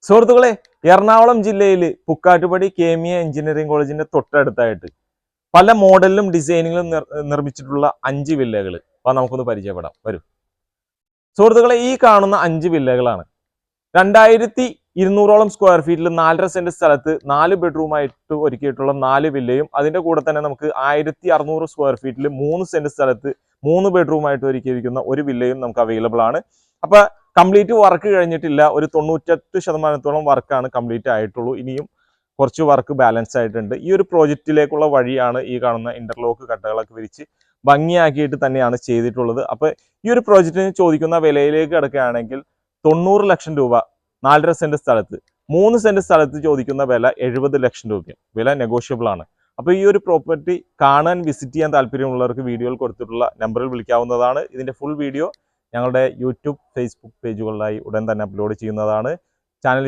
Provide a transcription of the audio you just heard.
സുഹൃത്തുക്കളെ, എറണാകുളം ജില്ലയിൽ Pukkattupadi KMA engineering കോളേജിന്റെ തൊട്ടടുത്തായിട്ട് പല മോഡലിലും ഡിസൈനിലും നിർമ്മിച്ചിട്ടുള്ള 5 വില്ലകൾ അപ്പൊ നമുക്കൊന്ന് പരിചയപ്പെടാം. വരും സുഹൃത്തുക്കളെ, ഈ കാണുന്ന 5 വില്ലകളാണ് 2200ഓളം സ്ക്വയർ ഫീറ്റിൽ 4.5 സെന്റ് സ്ഥലത്ത് 4 ബെഡ്റൂം ആയിട്ട് ഒരുക്കിയിട്ടുള്ള 4 വില്ലയും അതിന്റെ കൂടെ തന്നെ നമുക്ക് 1600 സ്ക്വയർ ഫീറ്റിൽ 3 സെന്റ് സ്ഥലത്ത് 3 ബെഡ്റൂം ആയിട്ട് ഒരുക്കിയിരിക്കുന്ന ഒരു വില്ലയും നമുക്ക് അവൈലബിൾ ആണ്. അപ്പൊ കംപ്ലീറ്റ് വർക്ക് കഴിഞ്ഞിട്ടില്ല. ഒരു 98% വർക്കാണ് കംപ്ലീറ്റ് ആയിട്ടുള്ളൂ. ഇനിയും കുറച്ച് വർക്ക് ബാലൻസ് ആയിട്ടുണ്ട്. ഈ ഒരു പ്രോജക്റ്റിലേക്കുള്ള വഴിയാണ് ഈ കാണുന്ന ഇന്റർലോക്ക് കട്ടകളൊക്കെ വിരിച്ച് ഭംഗിയാക്കിയിട്ട് തന്നെയാണ് ചെയ്തിട്ടുള്ളത്. അപ്പൊ ഈ ഒരു പ്രോജക്റ്റിന് ചോദിക്കുന്ന വിലയിലേക്ക് കിടക്കുകയാണെങ്കിൽ 90 ലക്ഷം രൂപ 4.5 സെന്റ് സ്ഥലത്ത്, 3 സെന്റ് സ്ഥലത്ത് ചോദിക്കുന്ന വില 70 ലക്ഷം രൂപയാണ്. വില നെഗോഷ്യബിൾ ആണ്. അപ്പോൾ ഈ ഒരു പ്രോപ്പർട്ടി കാണാൻ വിസിറ്റ് ചെയ്യാൻ താല്പര്യമുള്ളവർക്ക് വീഡിയോയിൽ കൊടുത്തിട്ടുള്ള നമ്പറിൽ വിളിക്കാവുന്നതാണ്. ഇതിന്റെ ഫുൾ വീഡിയോ ഞങ്ങളുടെ യൂട്യൂബ്, ഫേസ്ബുക്ക് പേജുകളിലായി ഉടൻ തന്നെ അപ്ലോഡ് ചെയ്യുന്നതാണ്. ചാനൽ